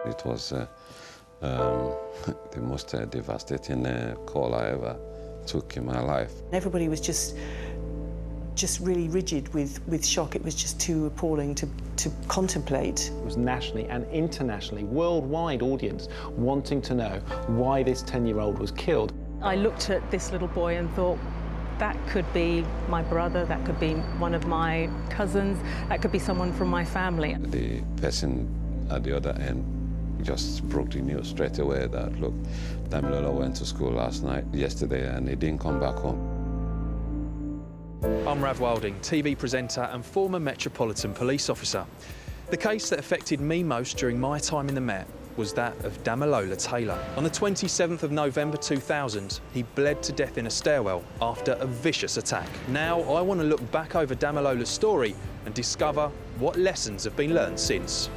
It was the most devastating call I ever took in my life. Everybody was just really rigid with shock. It was just too appalling to contemplate. It was nationally and internationally, worldwide audience wanting to know why this 10-year-old was killed. I looked at this little boy and thought, that could be my brother, that could be one of my cousins, that could be someone from my family. The person at the other end just broke the news straight away that, look, Damilola went to school yesterday, and he didn't come back home. I'm Rav Wilding, TV presenter and former Metropolitan police officer. The case that affected me most during my time in the Met was that of Damilola Taylor. On the 27th of November 2000, he bled to death in a stairwell after a vicious attack. Now I want to look back over Damilola's story and discover what lessons have been learned since.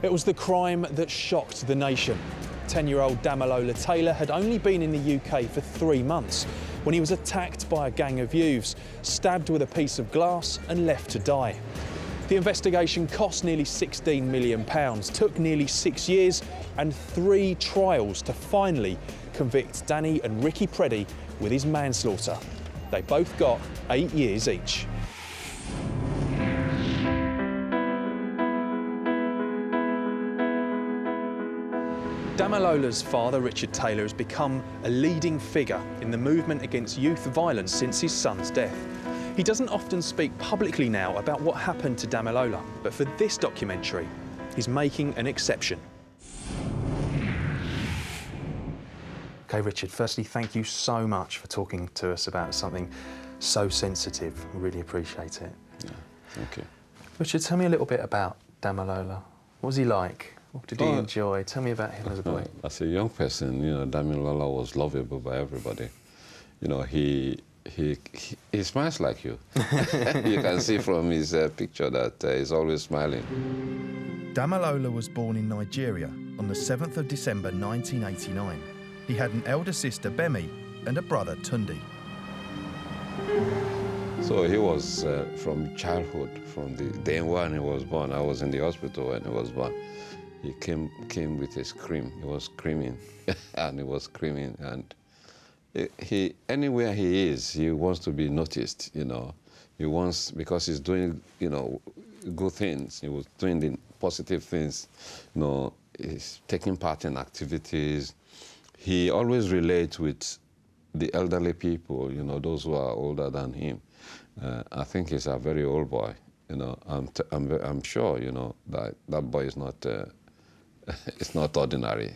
It was the crime that shocked the nation. 10-year-old Damilola Taylor had only been in the UK for 3 months when he was attacked by a gang of youths, stabbed with a piece of glass and left to die. The investigation cost nearly £16 million, took nearly 6 years and 3 trials to finally convict Danny and Ricky Preddy with his manslaughter. They both got 8 years each. Damilola's father, Richard Taylor, has become a leading figure in the movement against youth violence since his son's death. He doesn't often speak publicly now about what happened to Damilola, but for this documentary, he's making an exception. OK, Richard, firstly, thank you so much for talking to us about something so sensitive. I really appreciate it. Yeah, thank you. Richard, tell me a little bit about Damilola. What was he like? What did he enjoy? Tell me about him as a boy. As a young person, you know, Damilola was lovable by everybody. You know, he smiles like you. You can see from his picture that he's always smiling. Damilola was born in Nigeria on the 7th of December 1989. He had an elder sister, Bemi, and a brother, Tundi. So he was from childhood, from the day when he was born. I was in the hospital when he was born. He came with a scream. He was screaming, and he was screaming. And anywhere he is, he wants to be noticed. You know, he wants, because he's doing, you know, good things. He was doing the positive things. You know, he's taking part in activities. He always relates with the elderly people. You know, those who are older than him. I think he's a very old boy. You know, I'm sure. You know that boy is not. It's not ordinary.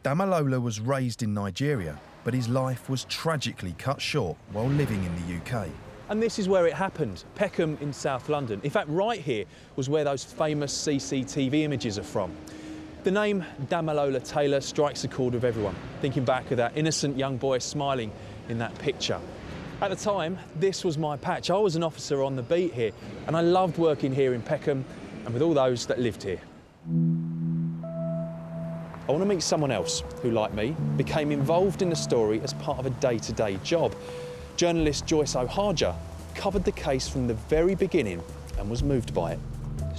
Damilola was raised in Nigeria, but his life was tragically cut short while living in the UK. And this is where it happened, Peckham in South London. In fact, right here was where those famous CCTV images are from. The name Damilola Taylor strikes a chord with everyone, thinking back of that innocent young boy smiling in that picture. At the time, this was my patch. I was an officer on the beat here, and I loved working here in Peckham and with all those that lived here. I want to meet someone else who, like me, became involved in the story as part of a day-to-day job. Journalist Joyce Ohaja covered the case from the very beginning and was moved by it.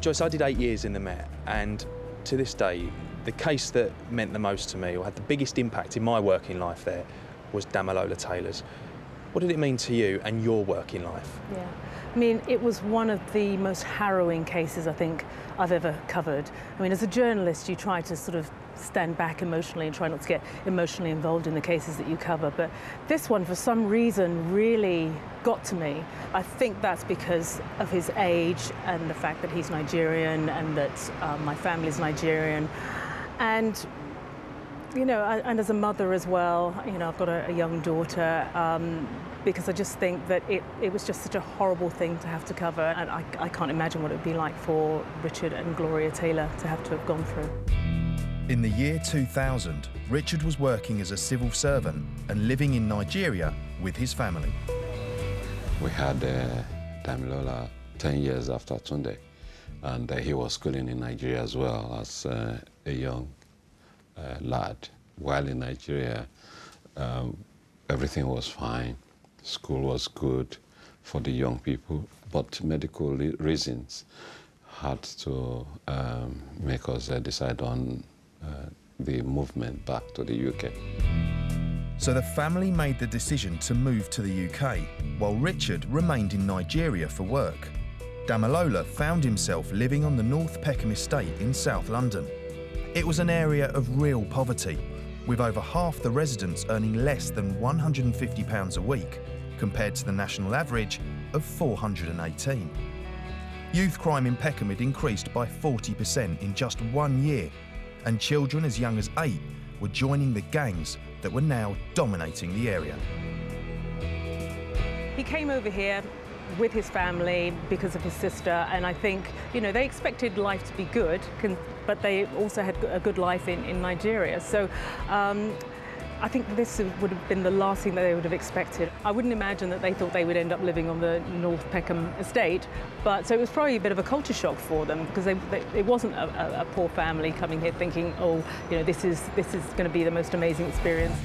Joyce, I did 8 years in the Met, and to this day, the case that meant the most to me, or had the biggest impact in my working life there, was Damilola Taylor's. What did it mean to you and your working life? Yeah, I mean, it was one of the most harrowing cases I think I've ever covered. I mean, as a journalist, you try to sort of stand back emotionally and try not to get emotionally involved in the cases that you cover. But this one, for some reason, really got to me. I think that's because of his age and the fact that he's Nigerian and that my family's Nigerian. And you know, and as a mother as well, you know, I've got a young daughter, because I just think that it was just such a horrible thing to have to cover, and I can't imagine what it would be like for Richard and Gloria Taylor to have gone through. In the year 2000, Richard was working as a civil servant and living in Nigeria with his family. We had Damilola 10 years after Tunde, and he was schooling in Nigeria as well as a young lad. While in Nigeria, everything was fine. school was good for the young people, but medical reasons had to make us decide on the movement back to the UK. So the family made the decision to move to the UK, while Richard remained in Nigeria for work. Damilola found himself living on the North Peckham estate in South London. It was an area of real poverty, with over half the residents earning less than £150 a week, compared to the national average of £418. Youth crime in Peckham had increased by 40% in just 1 year, and children as young as 8 were joining the gangs that were now dominating the area. He came over here with his family because of his sister, and I think, you know, they expected life to be good, but they also had a good life in Nigeria. So I think this would have been the last thing that they would have expected. I wouldn't imagine that they thought they would end up living on the North Peckham estate, but so it was probably a bit of a culture shock for them, because it wasn't a poor family coming here thinking, oh, you know, this is going to be the most amazing experience.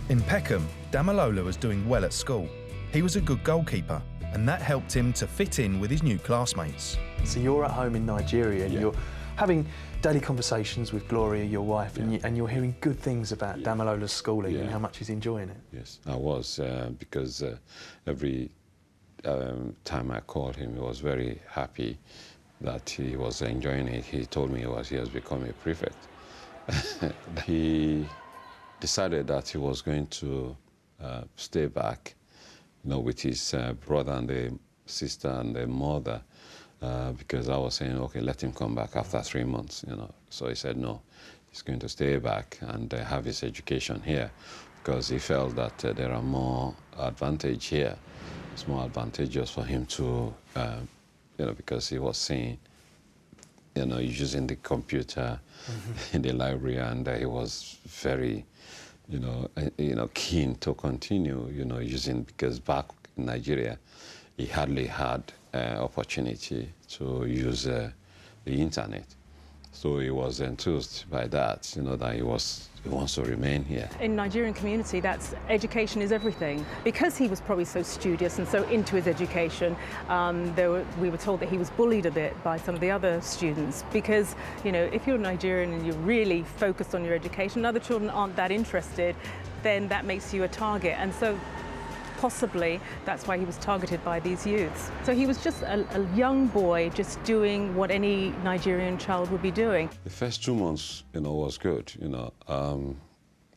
In Peckham, Damilola was doing well at school. He was a good goalkeeper, and that helped him to fit in with his new classmates. So you're at home in Nigeria and you're having daily conversations with Gloria, your wife, and you're hearing good things about Damilola's schooling and how much he's enjoying it. Yes, I was, because every time I called him, he was very happy that he was enjoying it. He told me he has become a prefect. He decided that he was going to stay back, you know, with his brother and the sister and the mother, because I was saying, okay, let him come back after 3 months, you know. So he said no, he's going to stay back and have his education here, because he felt that there are more advantage here. It's more advantageous for him to, you know, because he was seeing, you know, using the computer in the library, and he was very, you know, keen to continue, you know, using, because back in Nigeria, he hardly had opportunity to use the internet. So he was enthused by that, you know, that he wants to remain here. In Nigerian community, education is everything. Because he was probably so studious and so into his education, we were told that he was bullied a bit by some of the other students, because, you know, if you're Nigerian and you're really focused on your education and other children aren't that interested, then that makes you a target. And so possibly that's why he was targeted by these youths. So he was just a young boy just doing what any Nigerian child would be doing. The first 2 months, you know, was good, you know,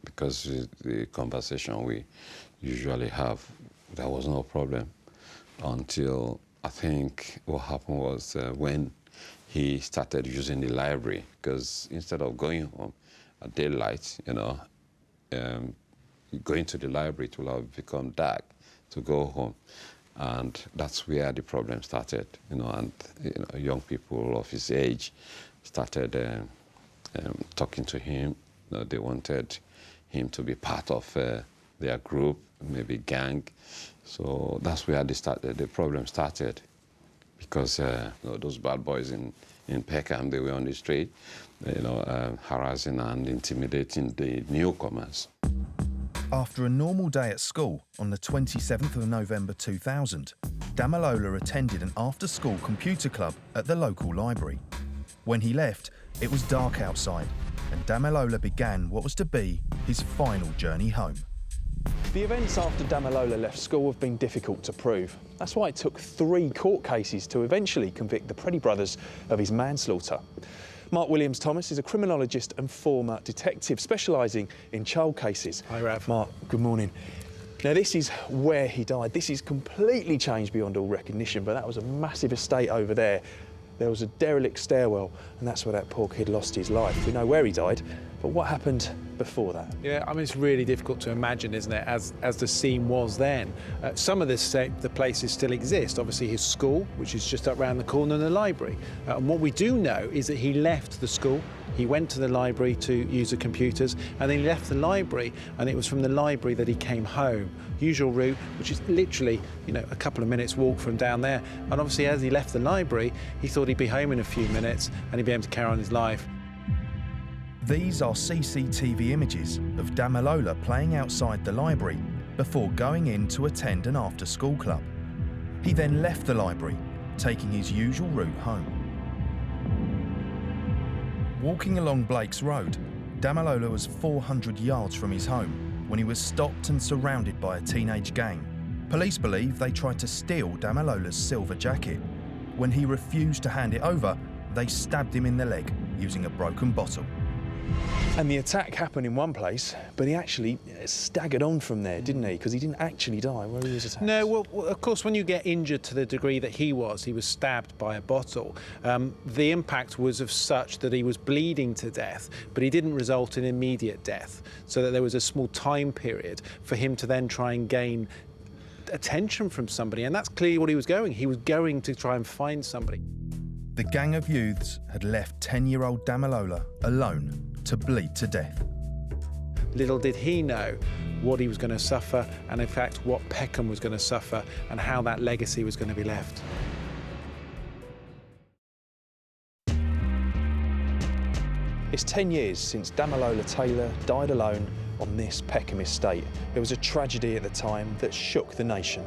because the conversation we usually have, there was no problem, until I think what happened was when he started using the library, because instead of going home at daylight, you know, going to the library, it will have become dark to go home, and that's where the problem started, you know. And you know, young people of his age started talking to him. You know, they wanted him to be part of their group, maybe gang. So that's where the problem started, because you know, those bad boys in Peckham, they were on the street, you know, harassing and intimidating the newcomers. After a normal day at school on the 27th of November 2000, Damilola attended an after-school computer club at the local library. When he left, it was dark outside, and Damilola began what was to be his final journey home. The events after Damilola left school have been difficult to prove. That's why it took 3 court cases to eventually convict the Preddy brothers of his manslaughter. Mark Williams-Thomas is a criminologist and former detective specialising in child cases. Hi, Rav. Mark, good morning. Now, this is where he died. This is completely changed beyond all recognition, but that was a massive estate over there. There was a derelict stairwell, and that's where that poor kid lost his life. We know where he died, but what happened before that? Yeah, I mean, it's really difficult to imagine, isn't it, as the scene was then. Some of the places still exist. Obviously, his school, which is just up around the corner, and the library. And what we do know is that he left the school, he went to the library to use the computers, and then he left the library, and it was from the library that he came home. Usual route, which is literally, you know, a couple of minutes walk from down there. And obviously, as he left the library, he thought he'd be home in a few minutes, and he'd be able to carry on his life. These are CCTV images of Damilola playing outside the library before going in to attend an after-school club. He then left the library, taking his usual route home. Walking along Blake's Road, Damilola was 400 yards from his home when he was stopped and surrounded by a teenage gang. Police believe they tried to steal Damilola's silver jacket. When he refused to hand it over, they stabbed him in the leg using a broken bottle. And the attack happened in one place, but he actually staggered on from there, didn't he? Because he didn't actually die where he was attacked. No, well, of course, when you get injured to the degree that he was stabbed by a bottle. The impact was of such that he was bleeding to death, but he didn't result in immediate death, so that there was a small time period for him to then try and gain attention from somebody, and that's clearly what he was going. He was going to try and find somebody. The gang of youths had left 10-year-old Damilola alone to bleed to death. Little did he know what he was going to suffer, and in fact what Peckham was going to suffer, and how that legacy was going to be left. It's 10 years since Damilola Taylor died alone on this Peckham estate. It was a tragedy at the time that shook the nation.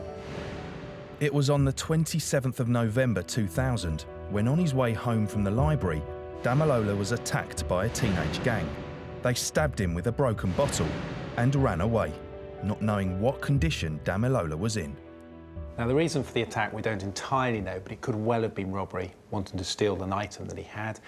It was on the 27th of November 2000 when, on his way home from the library, Damilola was attacked by a teenage gang. They stabbed him with a broken bottle and ran away, not knowing what condition Damilola was in. Now, the reason for the attack we don't entirely know, but it could well have been robbery, wanting to steal an item that he had.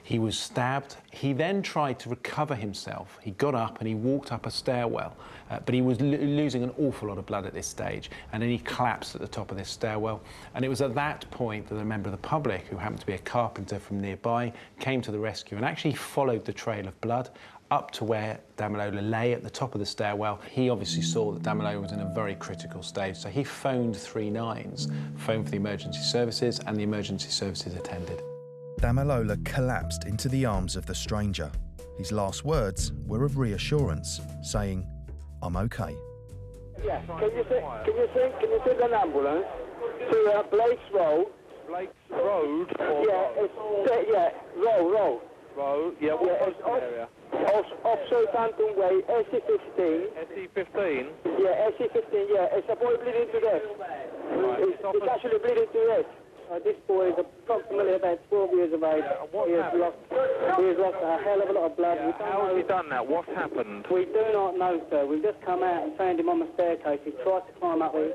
He was stabbed. He then tried to recover himself. He got up and he walked up a stairwell, but he was losing an awful lot of blood at this stage, and then he collapsed at the top of this stairwell. And it was at that point that a member of the public, who happened to be a carpenter from nearby, came to the rescue and actually followed the trail of blood up to where Damilola lay at the top of the stairwell. He obviously saw that Damilola was in a very critical stage, so he phoned 3-9s, phoned for the emergency services, and the emergency services attended. Damilola collapsed into the arms of the stranger. His last words were of reassurance, saying, "I'm okay." Yeah, can you send an ambulance to Blake's Road? Blake's Road? Or Road. Road, yeah, what's the area? Off Southampton Way, SE15. SE15? Yeah, SE15, yeah. It's a boy bleeding to death. Right, It's actually bleeding to death. This boy is approximately about 12 years of age. He has lost a hell of a lot of blood. Yeah, how has he done that? What's happened? We do not know, sir. We've just come out and found him on the staircase. He tried to climb up there.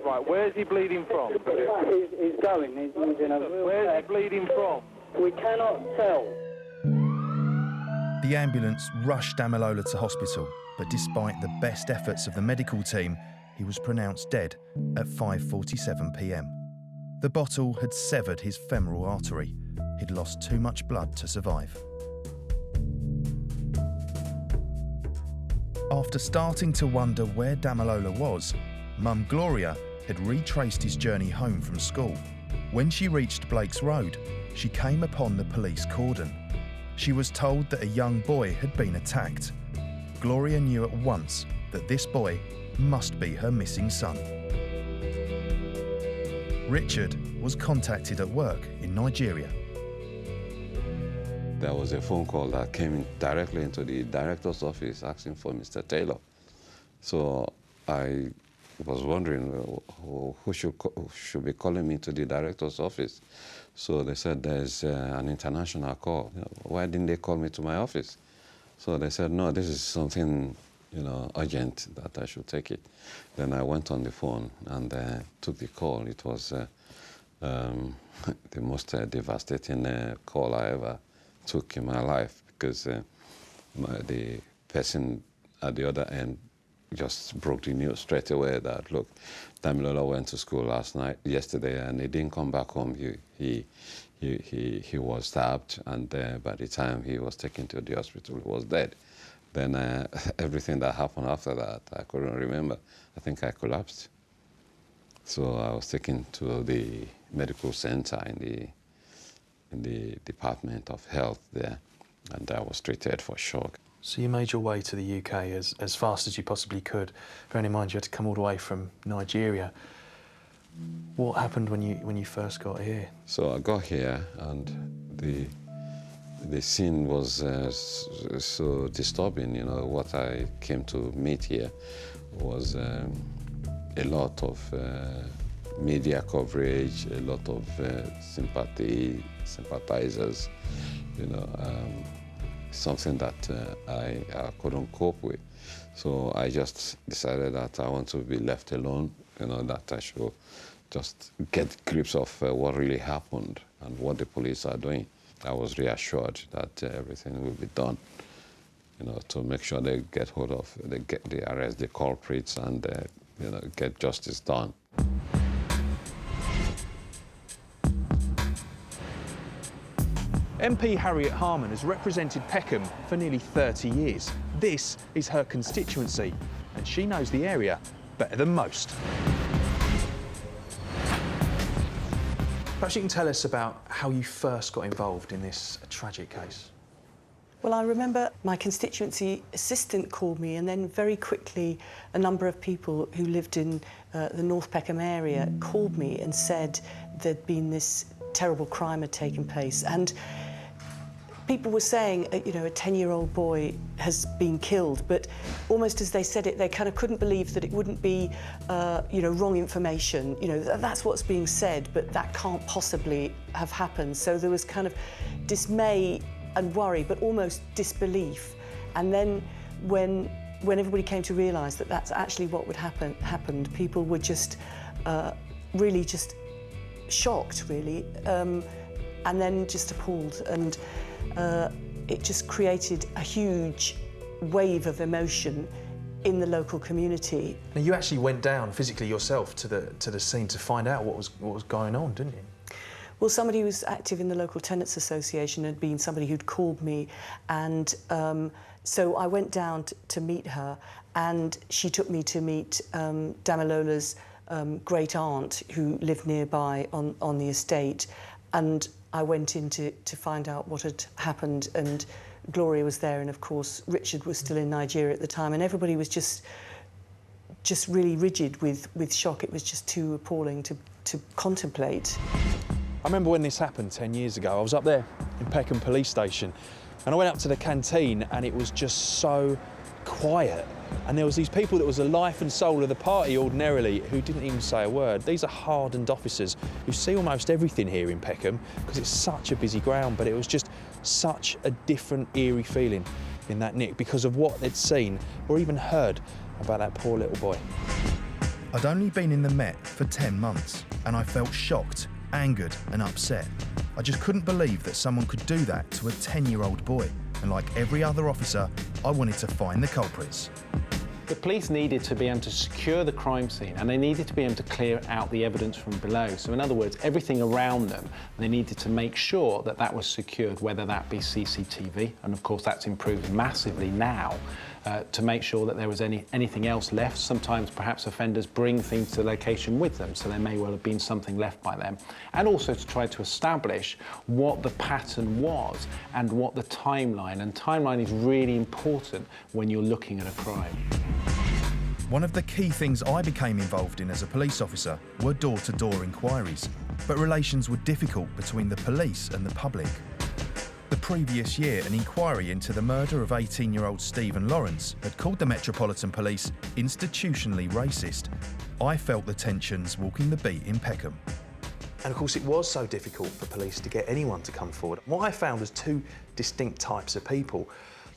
Right, where's he bleeding from? He's going. He's in a real Where's he bleeding from? We cannot tell. The ambulance rushed Damilola to hospital, but despite the best efforts of the medical team, he was pronounced dead at 5:47 p.m. The bottle had severed his femoral artery. He'd lost too much blood to survive. After starting to wonder where Damilola was, Mum Gloria had retraced his journey home from school. When she reached Blake's Road, she came upon the police cordon. She was told that a young boy had been attacked. Gloria knew at once that this boy must be her missing son. Richard was contacted at work in Nigeria. There was a phone call that came in directly into the director's office asking for Mr. Taylor. So I was wondering who should be calling me to the director's office. So they said there's an international call. Why didn't they call me to my office? So they said, no, this is something, urgent that I should take it. Then I went on the phone and took the call. It was the most devastating call I ever took in my life, because the person at the other end just broke the news straight away that, look, Damilola went to school yesterday, and he didn't come back home. He was stabbed, and by the time he was taken to the hospital, he was dead. Then everything that happened after that, I couldn't remember. I think I collapsed. So I was taken to the medical center in the Department of Health there, and I was treated for shock. So you made your way to the UK as fast as you possibly could. Bearing in mind you had to come all the way from Nigeria. What happened when you first got here? So I got here, and The scene was so disturbing. You know, what I came to meet here was a lot of media coverage, a lot of sympathizers, you know, something that I couldn't cope with. So I just decided that I want to be left alone, you know, that I should just get grips of what really happened and what the police are doing. I was reassured that everything will be done, you know, to make sure they get hold of, they arrest the culprits and, you know, get justice done. MP Harriet Harman has represented Peckham for nearly 30 years. This is her constituency, and she knows the area better than most. Perhaps you can tell us about how you first got involved in this tragic case. Well, I remember my constituency assistant called me, and then very quickly a number of people who lived in the North Peckham area called me and said there'd been this terrible crime had taken place. And people were saying, you know, a 10-year-old boy has been killed, but almost as they said it, they kind of couldn't believe that it wouldn't be, you know, wrong information. You know, that's what's being said, but that can't possibly have happened. So there was kind of dismay and worry, but almost disbelief. And then when everybody came to realise that that's actually what would happened, people were just really just shocked, really, and then just appalled. And it just created a huge wave of emotion in the local community. Now, you actually went down physically yourself to the scene to find out what was going on, didn't you? Well, somebody who was active in the local tenants association had been somebody who'd called me, and so I went down to meet her, and she took me to meet Damilola's great aunt who lived nearby on the estate, and I went in to find out what had happened, and Gloria was there, and of course Richard was still in Nigeria at the time, and everybody was just really rigid with shock. It was just too appalling to contemplate. I remember when this happened 10 years ago. I was up there in Peckham Police Station, and I went up to the canteen, and it was just so quiet. And there was these people that was the life and soul of the party ordinarily who didn't even say a word. These are hardened officers who see almost everything here in Peckham because it's such a busy ground, but it was just such a different, eerie feeling in that nick because of what they'd seen or even heard about that poor little boy. I'd only been in the Met for 10 months, and I felt shocked, angered and upset. I just couldn't believe that someone could do that to a 10-year-old boy. And like every other officer, I wanted to find the culprits. The police needed to be able to secure the crime scene, and they needed to be able to clear out the evidence from below. So in other words, everything around them, they needed to make sure that that was secured, whether that be CCTV, and of course that's improved massively now, to make sure that there was anything else left. Sometimes perhaps offenders bring things to the location with them, so there may well have been something left by them. And also to try to establish what the pattern was and what the timeline, and timeline is really important when you're looking at a crime. One of the key things I became involved in as a police officer were door-to-door inquiries, but relations were difficult between the police and the public. The previous year, an inquiry into the murder of 18-year-old Stephen Lawrence had called the Metropolitan Police institutionally racist. I felt the tensions walking the beat in Peckham. And of course it was so difficult for police to get anyone to come forward. What I found was two distinct types of people.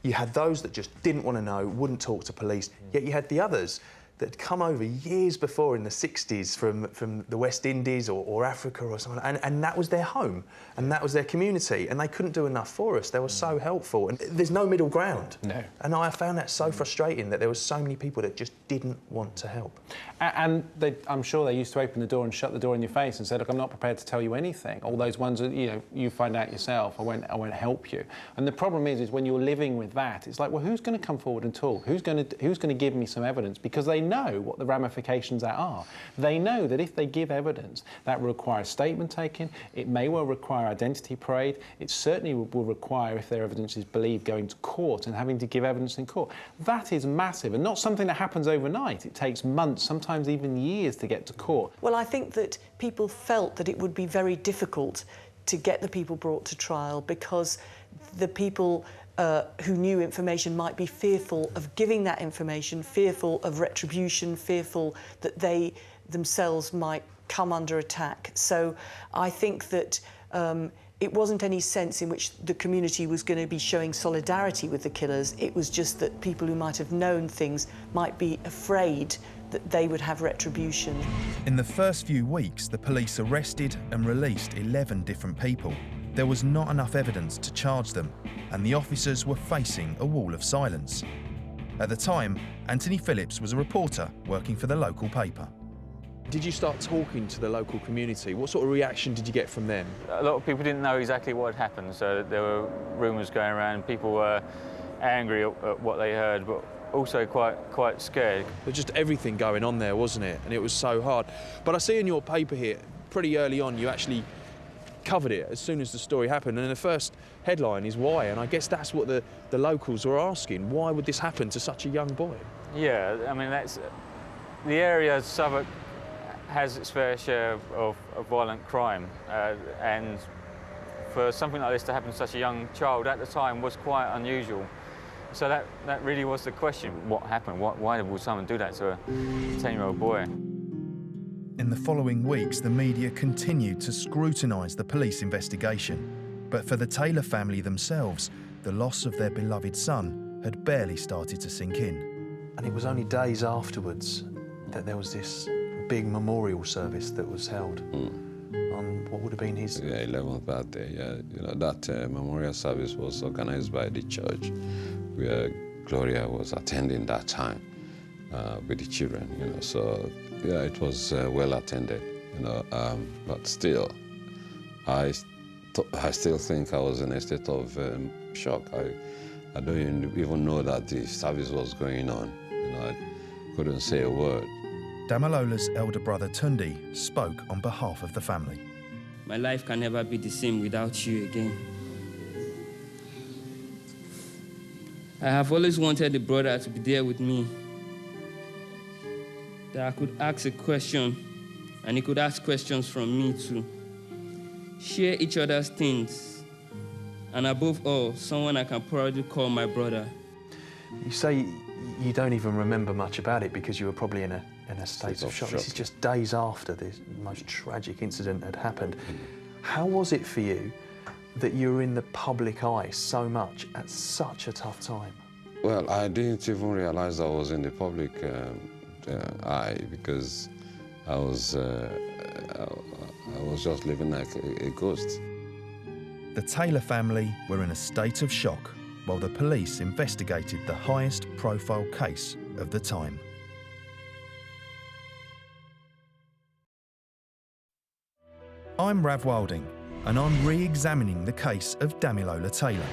You had those that just didn't want to know, wouldn't talk to police, yet you had the others that had come over years before in the 60s from the West Indies or Africa or something, and that was their home, and that was their community, and they couldn't do enough for us. They were so helpful, and there's no middle ground. No. And I found that so frustrating that there were so many people that just didn't want to help. And I'm sure they used to open the door and shut the door in your face and say, look, I'm not prepared to tell you anything. All those ones that, you know, you find out yourself, I won't help you. And the problem is when you're living with that, it's like, well, who's going to come forward and talk? Who's going to give me some evidence? Because they know what the ramifications that are. They know that if they give evidence, that will require a statement taken. It may well require identity parade. It certainly will require, if their evidence is believed, going to court and having to give evidence in court. That is massive, and not something that happens overnight. It takes months, sometimes even years to get to court. Well, I think that people felt that it would be very difficult to get the people brought to trial because the people who knew information might be fearful of giving that information, fearful of retribution, fearful that they themselves might come under attack. So I think that it wasn't any sense in which the community was going to be showing solidarity with the killers. It was just that people who might have known things might be afraid that they would have retribution. In the first few weeks, the police arrested and released 11 different people. There was not enough evidence to charge them, and the officers were facing a wall of silence. At the time, Anthony Phillips was a reporter working for the local paper. Did you start talking to the local community? What sort of reaction did you get from them? A lot of people didn't know exactly what had happened, so there were rumours going around. People were angry at what they heard, but also quite scared. There's just everything going on there, wasn't it? And it was so hard. But I see in your paper here, pretty early on, you actually covered it as soon as the story happened. And the first headline is why, and I guess that's what the locals were asking. Why would this happen to such a young boy? Yeah, I mean, that's the area, Southwark, has its fair share of violent crime, and for something like this to happen to such a young child at the time was quite unusual. So that really was the question: what happened? Why would someone do that to a 10-year-old boy? In the following weeks, the media continued to scrutinise the police investigation. But for the Taylor family themselves, the loss of their beloved son had barely started to sink in. And it was only days afterwards that there was this big memorial service that was held on what would have been his... Yeah, 11th birthday, yeah. You know, that memorial service was organised by the church, where Gloria was attending that time with the children, you know. So, yeah, it was well attended, you know. But still, I still think I was in a state of shock. I don't even know that the service was going on, you know. I couldn't say a word. Damilola's elder brother Tundi spoke on behalf of the family. My life can never be the same without you again. I have always wanted a brother to be there with me, that I could ask a question and he could ask questions from me too. Share each other's things, and above all, someone I can proudly call my brother. You say you don't even remember much about it because you were probably in a state of shock. This is just days after this most tragic incident had happened. How was it for you that you were in the public eye so much at such a tough time? Well, I didn't even realise I was in the public eye because I was just living like a ghost. The Taylor family were in a state of shock while the police investigated the highest profile case of the time. I'm Rav Wilding, and I'm re-examining the case of Damilola Taylor.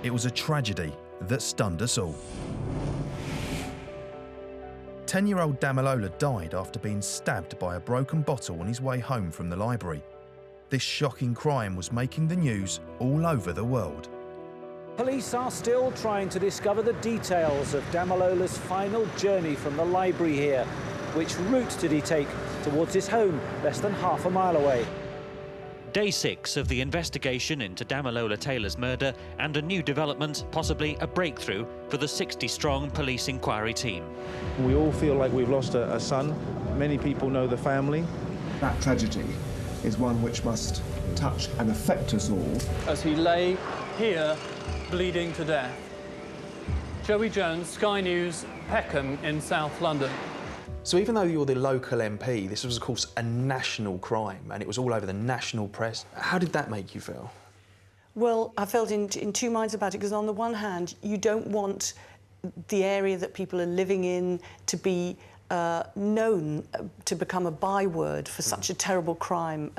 It was a tragedy that stunned us all. 10-year-old Damilola died after being stabbed by a broken bottle on his way home from the library. This shocking crime was making the news all over the world. Police are still trying to discover the details of Damilola's final journey from the library here. Which route did he take towards his home less than half a mile away? Day 6 of the investigation into Damilola Taylor's murder, and a new development, possibly a breakthrough for the 60-strong police inquiry team. We all feel like we've lost a son. Many people know the family. That tragedy is one which must touch and affect us all. As he lay here, bleeding to death. Joey Jones, Sky News, Peckham in South London. So even though you're the local MP, this was, of course, a national crime, and it was all over the national press. How did that make you feel? Well, I felt in two minds about it, because on the one hand, you don't want the area that people are living in to be known, to become a byword for such a terrible crime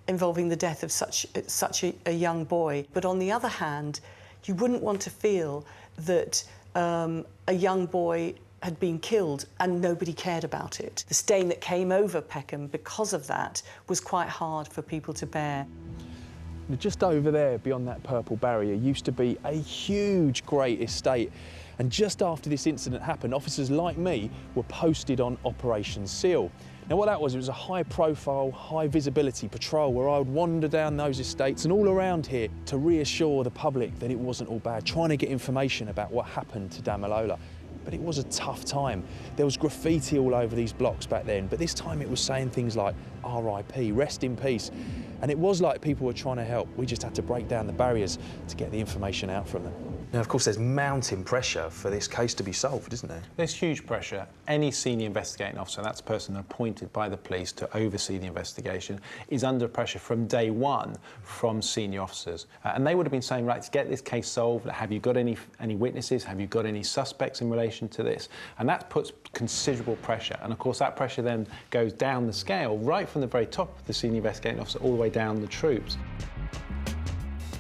involving the death of such a young boy. But on the other hand, you wouldn't want to feel that a young boy had been killed and nobody cared about it. The stain that came over Peckham because of that was quite hard for people to bear. Just over there, beyond that purple barrier, used to be a huge great estate. And just after this incident happened, officers like me were posted on Operation Seal. Now what that was, it was a high-profile, high-visibility patrol where I would wander down those estates and all around here to reassure the public that it wasn't all bad, trying to get information about what happened to Damilola. But it was a tough time. There was graffiti all over these blocks back then, but this time it was saying things like RIP, rest in peace. And it was like people were trying to help. We just had to break down the barriers to get the information out from them. Now, of course, there's mounting pressure for this case to be solved, isn't there? There's huge pressure. Any senior investigating officer, that's the person appointed by the police to oversee the investigation, is under pressure from day one from senior officers. And they would have been saying, right, to get this case solved, have you got any witnesses? Have you got any suspects in relation to this? And that puts considerable pressure. And of course, that pressure then goes down the scale, right from the very top of the senior investigating officer all the way down the troops.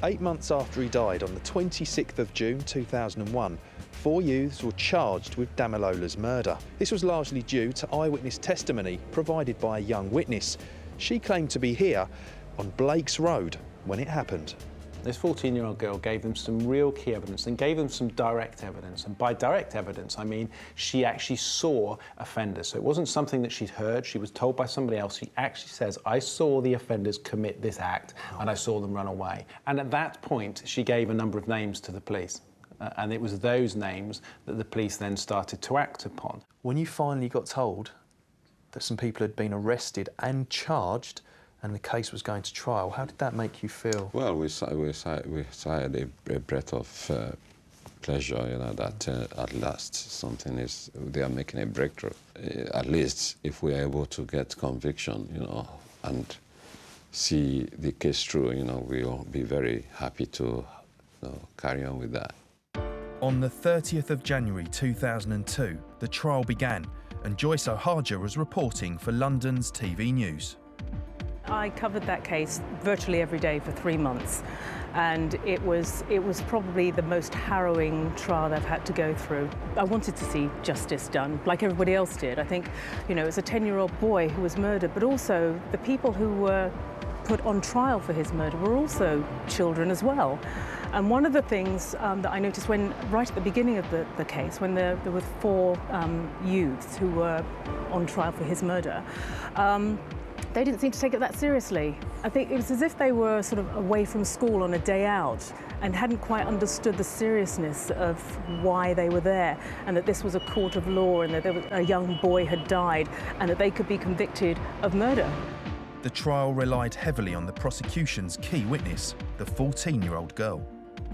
8 months after he died, on the 26th of June 2001, 4 youths were charged with Damilola's murder. This was largely due to eyewitness testimony provided by a young witness. She claimed to be here on Blake's Road when it happened. This 14-year-old girl gave them some real key evidence and gave them some direct evidence. And by direct evidence, I mean she actually saw offenders. So it wasn't something that she'd heard. She was told by somebody else. She actually says, I saw the offenders commit this act and I saw them run away. And at that point, she gave a number of names to the police. And it was those names that the police then started to act upon. When you finally got told that some people had been arrested and charged, and the case was going to trial, how did that make you feel? Well, we sighed a breath of pleasure, you know, that at last something is, they are making a breakthrough. At least if we are able to get conviction, you know, and see the case through, you know, we'll be very happy to, you know, carry on with that. On the 30th of January 2002, the trial began, and Joyce O'Haja was reporting for London's TV News. I covered that case virtually every day for 3 months, and it was probably the most harrowing trial I've had to go through. I wanted to see justice done, like everybody else did. I think, you know, it was a 10-year-old boy who was murdered, but also the people who were put on trial for his murder were also children as well. And one of the things that I noticed right at the beginning of the case, when there were 4 youths who were on trial for his murder, they didn't seem to take it that seriously. I think it was as if they were sort of away from school on a day out and hadn't quite understood the seriousness of why they were there, and that this was a court of law, and that a young boy had died, and that they could be convicted of murder. The trial relied heavily on the prosecution's key witness, the 14-year-old girl.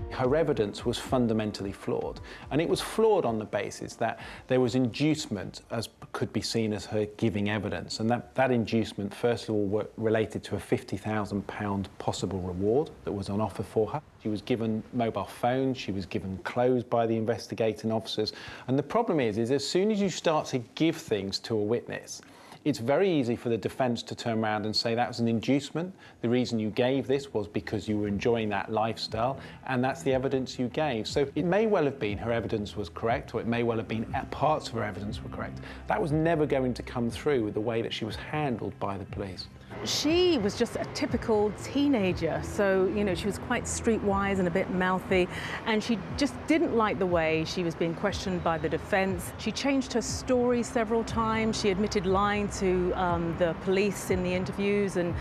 Her evidence was fundamentally flawed, and it was flawed on the basis that there was inducement, as could be seen as her giving evidence, and that inducement first of all were related to a £50,000 possible reward that was on offer for her. She was given mobile phones, she was given clothes by the investigating officers, and the problem is as soon as you start to give things to a witness, it's very easy for the defence to turn around and say that was an inducement. The reason you gave this was because you were enjoying that lifestyle, and that's the evidence you gave. So it may well have been her evidence was correct, or it may well have been parts of her evidence were correct. That was never going to come through with the way that she was handled by the police. She was just a typical teenager, so, you know, she was quite streetwise and a bit mouthy, and she just didn't like the way she was being questioned by the defence. She changed her story several times. She admitted lying to the police in the interviews, and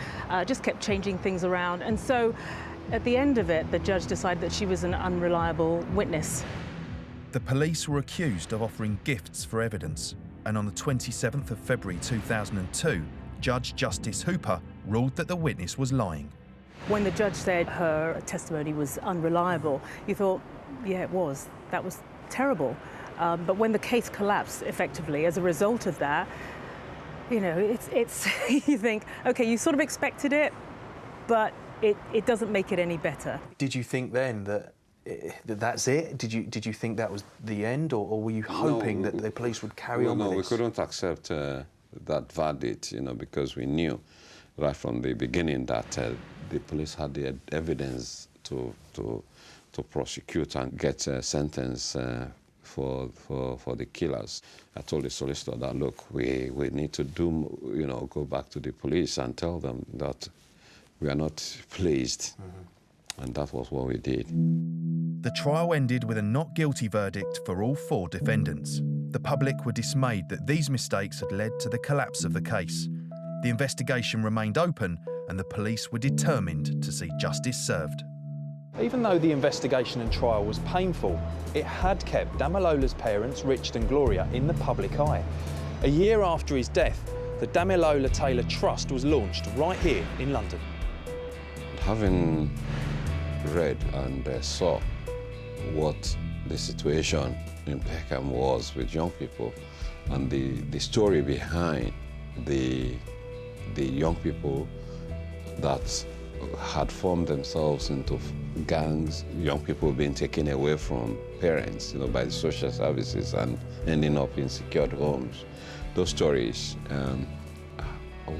just kept changing things around. And so, at the end of it, the judge decided that she was an unreliable witness. The police were accused of offering gifts for evidence, and on the 27th of February 2002, Judge Justice Hooper ruled that the witness was lying. When the judge said her testimony was unreliable, you thought, yeah, it was. That was terrible. But when the case collapsed effectively as a result of that, you know, it's you think, okay, you sort of expected it, but it doesn't make it any better. Did you think then that that's it? Did you think that was the end, or were you hoping that the police would carry on with this? No, we couldn't accept that verdict, you know, because we knew right from the beginning that the police had the evidence to prosecute and get a sentence for the killers. I told the solicitor that, look, we need to go back to the police and tell them that we are not pleased. Mm-hmm. And that was what we did. The trial ended with a not guilty verdict for all 4 defendants. The public were dismayed that these mistakes had led to the collapse of the case. The investigation remained open and the police were determined to see justice served. Even though the investigation and trial was painful, it had kept Damilola's parents, Richard and Gloria, in the public eye. A year after his death, the Damilola Taylor Trust was launched right here in London. Having read and saw what the situation in Peckham was with young people and the story behind the young people that had formed themselves into gangs, young people being taken away from parents, by the social services and ending up in secured homes. Those stories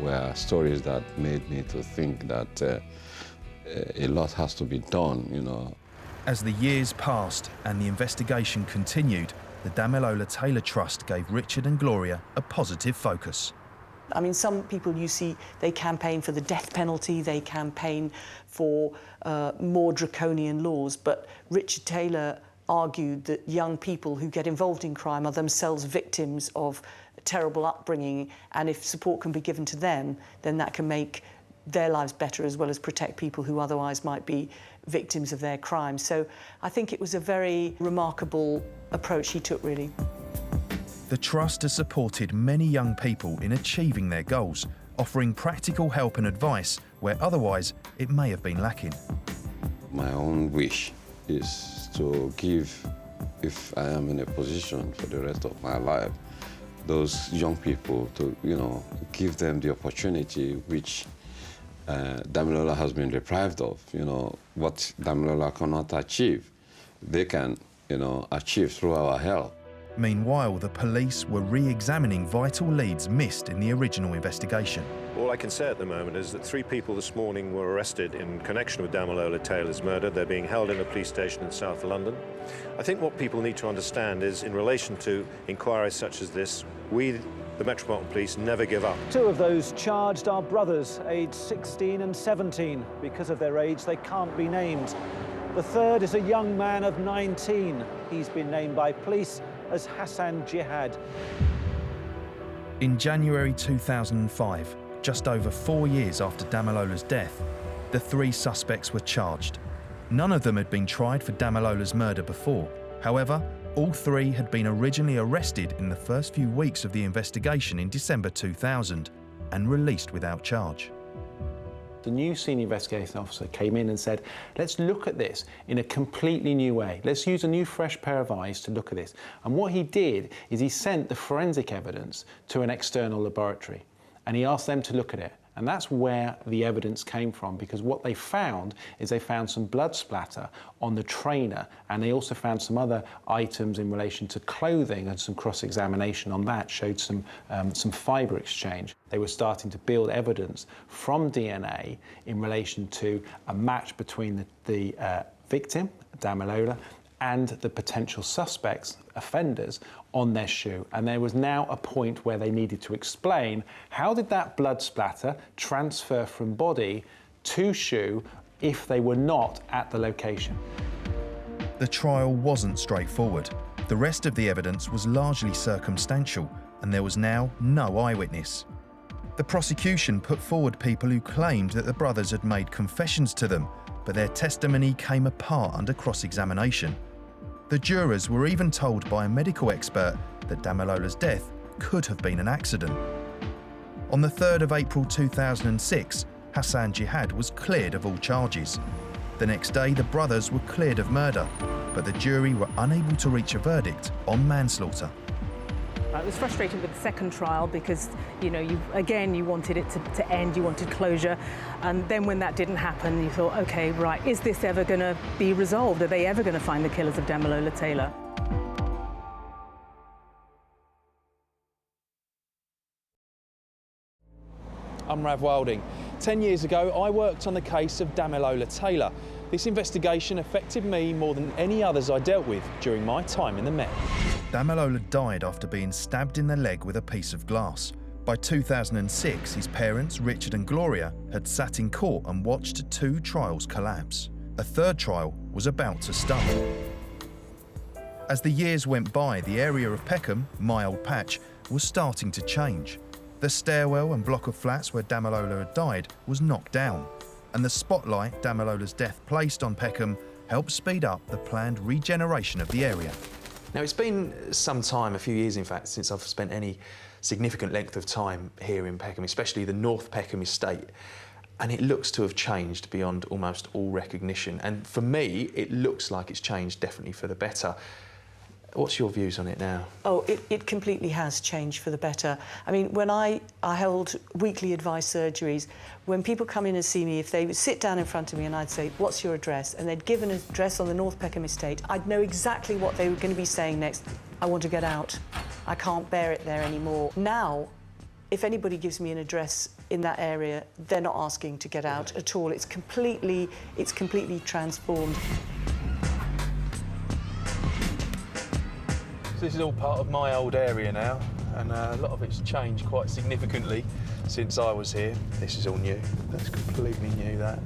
were stories that made me to think that a lot has to be done, As the years passed and the investigation continued, the Damilola Taylor Trust gave Richard and Gloria a positive focus. I mean, some people you see, they campaign for the death penalty, they campaign for more draconian laws, but Richard Taylor argued that young people who get involved in crime are themselves victims of terrible upbringing, and if support can be given to them, then that can make their lives better as well as protect people who otherwise might be victims of their crimes. So I think it was a very remarkable approach he took, really. The Trust has supported many young people in achieving their goals, offering practical help and advice where otherwise it may have been lacking. My own wish is to give, if I am in a position for the rest of my life, those young people to, give them the opportunity which Damilola has been deprived of. What Damilola cannot achieve, they can, achieve through our help. Meanwhile, the police were re-examining vital leads missed in the original investigation. All I can say at the moment is that 3 people this morning were arrested in connection with Damilola Taylor's murder. They're being held in a police station in South London. I think what people need to understand is, in relation to inquiries such as this, we, the Metropolitan Police, never give up. 2 of those charged are brothers, aged 16 and 17. Because of their age, they can't be named. The third is a young man of 19. He's been named by police as Hassan Jihad. In January 2005, just over 4 years after Damilola's death, the 3 suspects were charged. None of them had been tried for Damilola's murder before. However, all 3 had been originally arrested in the first few weeks of the investigation in December 2000 and released without charge. The new senior investigation officer came in and said, let's look at this in a completely new way. Let's use a new fresh pair of eyes to look at this. And what he did is he sent the forensic evidence to an external laboratory and he asked them to look at it. And that's where the evidence came from, because what they found is they found some blood splatter on the trainer, and they also found some other items in relation to clothing, and some cross-examination on that showed some fibre exchange. They were starting to build evidence from DNA in relation to a match between the victim, Damilola, and the potential suspects, offenders, on their shoe. And there was now a point where they needed to explain, how did that blood splatter transfer from body to shoe if they were not at the location? The trial wasn't straightforward. The rest of the evidence was largely circumstantial, and there was now no eyewitness. The prosecution put forward people who claimed that the brothers had made confessions to them, but their testimony came apart under cross-examination. The jurors were even told by a medical expert that Damilola's death could have been an accident. On the 3rd of April 2006, Hassan Jihad was cleared of all charges. The next day, the brothers were cleared of murder, but the jury were unable to reach a verdict on manslaughter. It was frustrating with the second trial because, you wanted it to end, you wanted closure. And then when that didn't happen, you thought, OK, right, is this ever going to be resolved? Are they ever going to find the killers of Damilola Taylor? I'm Rav Wilding. 10 years ago, I worked on the case of Damilola Taylor. This investigation affected me more than any others I dealt with during my time in the Met. Damilola died after being stabbed in the leg with a piece of glass. By 2006, his parents, Richard and Gloria, had sat in court and watched 2 trials collapse. A 3rd trial was about to start. As the years went by, the area of Peckham, my old patch, was starting to change. The stairwell and block of flats where Damilola had died was knocked down, and the spotlight Damilola's death placed on Peckham helped speed up the planned regeneration of the area. Now, it's been some time, a few years in fact, since I've spent any significant length of time here in Peckham, especially the North Peckham estate, and it looks to have changed beyond almost all recognition. And for me, it looks like it's changed definitely for the better. What's your views on it now? Oh, it completely has changed for the better. I mean, when I held weekly advice surgeries, when people come in and see me, if they would sit down in front of me and I'd say, what's your address? And they'd give an address on the North Peckham estate, I'd know exactly what they were going to be saying next. I want to get out. I can't bear it there anymore. Now, if anybody gives me an address in that area, they're not asking to get out at all. It's completely transformed. So this is all part of my old area now, and a lot of it's changed quite significantly since I was here. This is all new. That's completely new, that.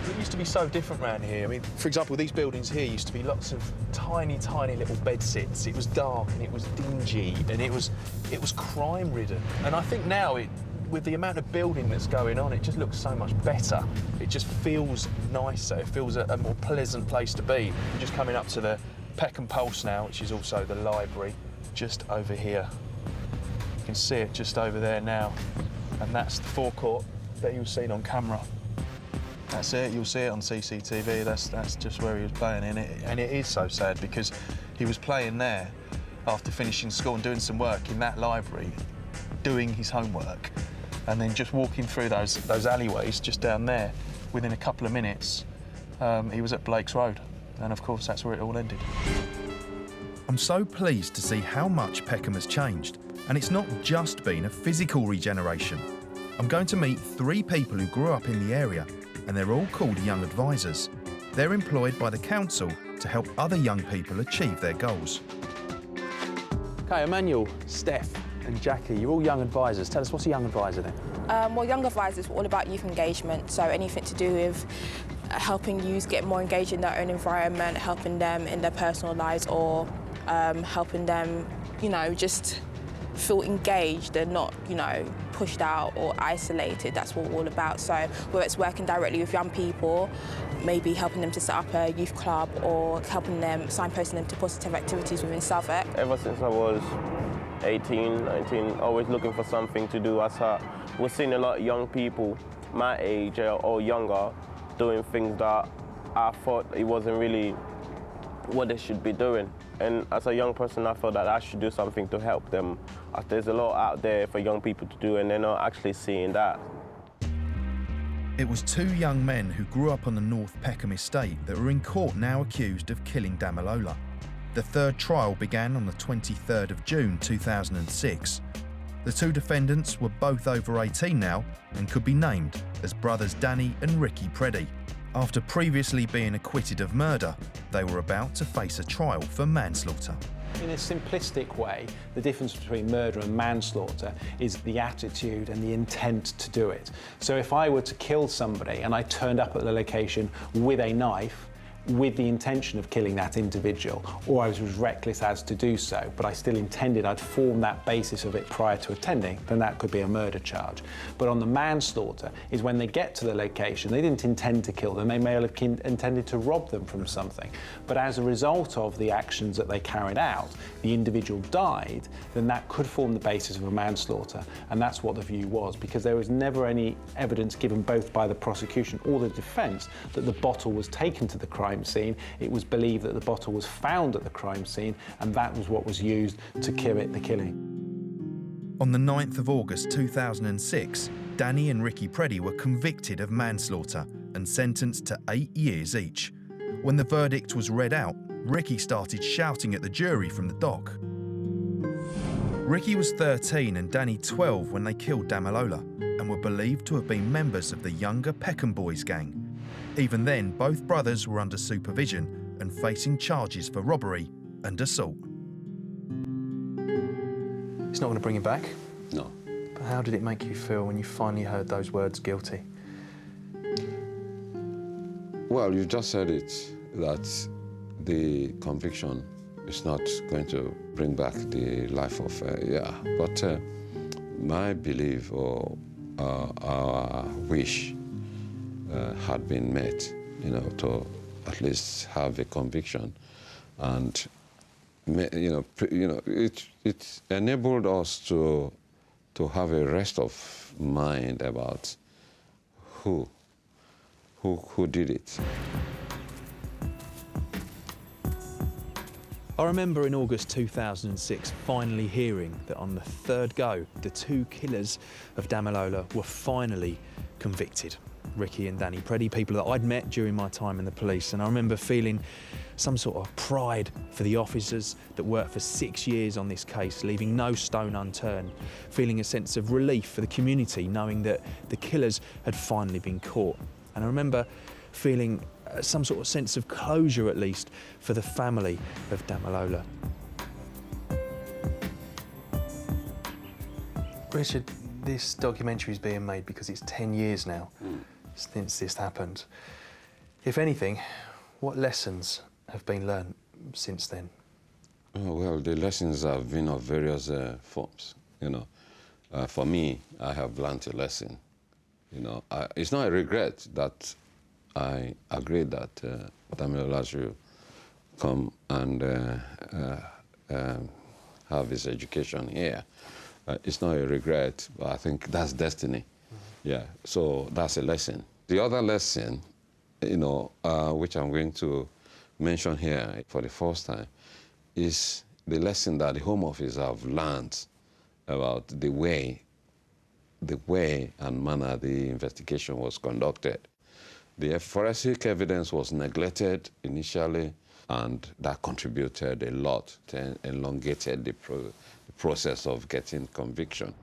It used to be so different around here. I mean, for example, these buildings here used to be lots of tiny, tiny little bed sits. It was dark and it was dingy and it was crime-ridden. And I think now, with the amount of building that's going on, it just looks so much better. It just feels nicer. It feels a more pleasant place to be. We're just coming up to the Peckham Pulse now, which is also the library, just over here. You can see it just over there now, and that's the forecourt that you've seen on camera. That's it, you'll see it on CCTV, that's just where he was playing in it. And it is so sad because he was playing there after finishing school and doing some work in that library, doing his homework, and then just walking through those alleyways just down there. Within a couple of minutes, he was at Blake's Road. And of course, that's where it all ended. I'm so pleased to see how much Peckham has changed, and it's not just been a physical regeneration. I'm going to meet 3 people who grew up in the area, and they're all called Young Advisors. They're employed by the council to help other young people achieve their goals. Okay, Emmanuel, Steph and Jackie, you're all Young Advisors. Tell us, what's a Young Advisor then? Well, Young Advisors are all about youth engagement, so anything to do with helping youth get more engaged in their own environment, helping them in their personal lives, or helping them, you know, just feel engaged and not, you know, pushed out or isolated. That's what we're all about. So whether it's working directly with young people, maybe helping them to set up a youth club or helping them, signposting them to positive activities within Southwark. Ever since I was 18, 19, always looking for something to do. We're seeing a lot of young people my age or younger doing things that I thought it wasn't really what they should be doing. And as a young person, I felt that I should do something to help them. There's a lot out there for young people to do, and they're not actually seeing that. It was 2 young men who grew up on the North Peckham estate that were in court now accused of killing Damilola. The 3rd trial began on the 23rd of June 2006. The 2 defendants were both over 18 now and could be named as brothers Danny and Ricky Preddy. After previously being acquitted of murder, they were about to face a trial for manslaughter. In a simplistic way, the difference between murder and manslaughter is the attitude and the intent to do it. So if I were to kill somebody and I turned up at the location with a knife, with the intention of killing that individual, or I was reckless as to do so, but I still intended I'd formed that basis of it prior to attending, then that could be a murder charge. But on the manslaughter is when they get to the location, they didn't intend to kill them, they may have intended to rob them from something. But as a result of the actions that they carried out, the individual died, then that could form the basis of a manslaughter, and that's what the view was, because there was never any evidence given both by the prosecution or the defence that the bottle was taken to the crime scene. It was believed that the bottle was found at the crime scene, and that was what was used to commit the killing. On the 9th of August 2006, Danny and Ricky Preddy were convicted of manslaughter and sentenced to 8 years each. When the verdict was read out, Ricky started shouting at the jury from the dock. Ricky was 13 and Danny 12 when they killed Damilola, and were believed to have been members of the younger Peckham Boys gang. Even then, both brothers were under supervision and facing charges for robbery and assault. It's not going to bring you back? No. But how did it make you feel when you finally heard those words, guilty? Well, you just said it, that the conviction is not going to bring back the life of, but my belief or our wish had been met, to at least have a conviction, and it enabled us to have a rest of mind about who did it. I remember in August 2006 finally hearing that on the third go, the two killers of Damilola were finally convicted. Ricky and Danny Preddy, people that I'd met during my time in the police, and I remember feeling some sort of pride for the officers that worked for 6 years on this case, leaving no stone unturned, feeling a sense of relief for the community, knowing that the killers had finally been caught. And I remember feeling some sort of sense of closure, at least, for the family of Damilola. Richard, this documentary is being made because it's 10 years now since this happened. If anything, what lessons have been learned since then? Oh, well, the lessons have been of various forms. For me, I have learned a lesson. It's not a regret that I agreed that Damilola should come and have his education here. It's not a regret, but I think that's destiny. Yeah, so that's a lesson. The other lesson, which I'm going to mention here for the first time, is the lesson that the Home Office have learned about the way and manner the investigation was conducted. The forensic evidence was neglected initially, and that contributed a lot to elongated the process of getting conviction.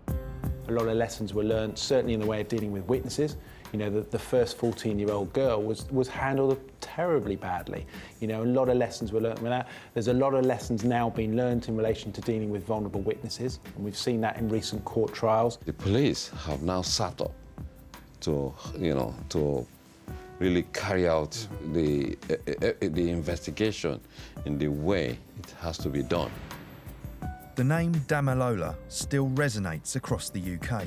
A lot of lessons were learned, certainly in the way of dealing with witnesses. The first 14-year-old girl was handled terribly badly. A lot of lessons were learned. There's a lot of lessons now being learned in relation to dealing with vulnerable witnesses, and we've seen that in recent court trials. The police have now sat up to really carry out the investigation in the way it has to be done. The name Damilola still resonates across the UK.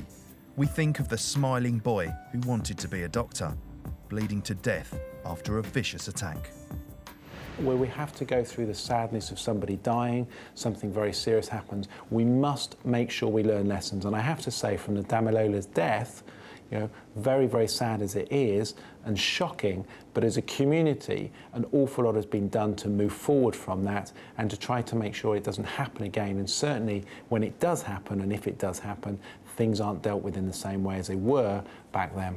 We think of the smiling boy who wanted to be a doctor, bleeding to death after a vicious attack. Where we have to go through the sadness of somebody dying, something very serious happens, we must make sure we learn lessons. And I have to say, from the Damilola's death, very, very sad as it is and shocking, but as a community, an awful lot has been done to move forward from that and to try to make sure it doesn't happen again. And certainly when it does happen, and if it does happen, things aren't dealt with in the same way as they were back then.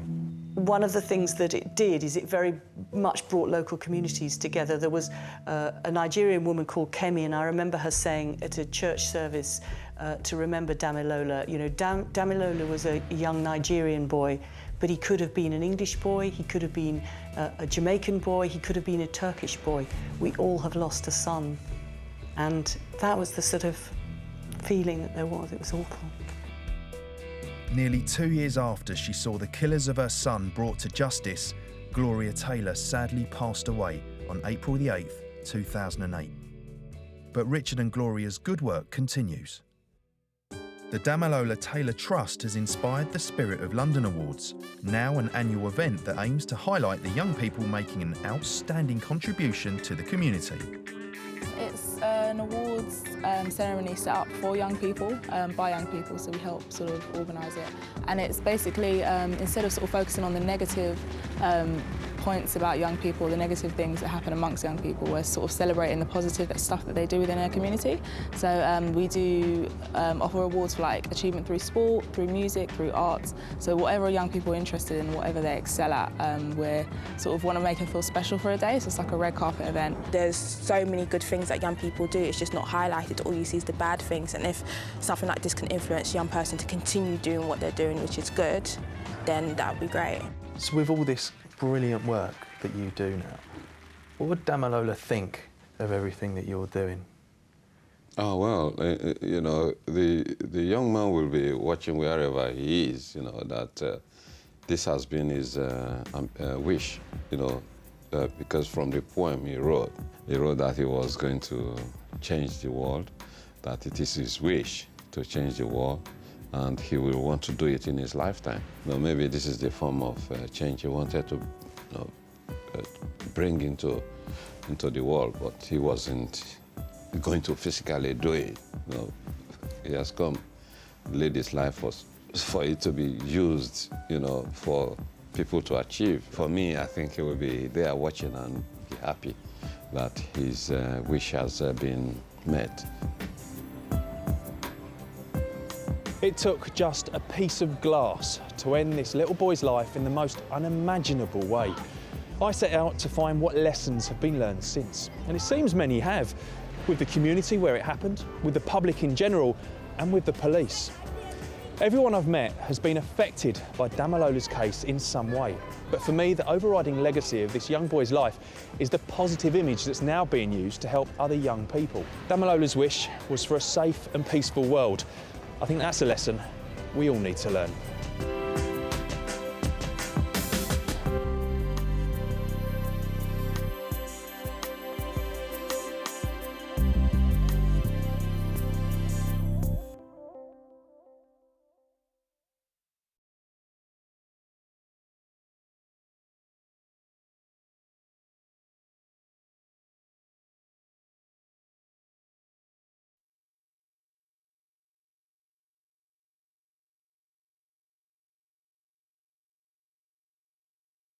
One of the things that it did is it very much brought local communities together. There was a Nigerian woman called Kemi, and I remember her saying at a church service to remember Damilola, Damilola was a young Nigerian boy, but he could have been an English boy, he could have been a Jamaican boy, he could have been a Turkish boy. We all have lost a son. And that was the sort of feeling that there was. It was awful. Nearly 2 years after she saw the killers of her son brought to justice, Gloria Taylor sadly passed away on April the 8th, 2008. But Richard and Gloria's good work continues. The Damilola Taylor Trust has inspired the Spirit of London Awards, now an annual event that aims to highlight the young people making an outstanding contribution to the community. It's an awards ceremony set up for young people, by young people, so we help sort of organise it. And it's basically, instead of sort of focusing on the negative points about young people, the negative things that happen amongst young people, we're sort of celebrating the positive stuff that they do within their community. So we do offer awards for like achievement through sport, through music, through arts. So whatever young people are interested in, whatever they excel at, we sort of want to make them feel special for a day. So it's like a red carpet event. There's so many good things that young people do, it's just not highlighted. All you see is the bad things, and if something like this can influence a young person to continue doing what they're doing, which is good, then that would be great. So with all this brilliant work that you do now, what would Damilola think of everything that you're doing? Oh, well, the young man will be watching wherever he is, that this has been his wish, because from the poem he wrote that he was going to change the world, that it is his wish to change the world, and he will want to do it in his lifetime. Maybe this is the form of change he wanted to bring into the world, but he wasn't going to physically do it. He has come, lived his life for it to be used, for people to achieve. For me, I think he will be there watching and be happy that his wish has been met. It took just a piece of glass to end this little boy's life in the most unimaginable way. I set out to find what lessons have been learned since, and it seems many have, with the community where it happened, with the public in general, and with the police. Everyone I've met has been affected by Damilola's case in some way. But for me, the overriding legacy of this young boy's life is the positive image that's now being used to help other young people. Damilola's wish was for a safe and peaceful world. I think that's a lesson we all need to learn.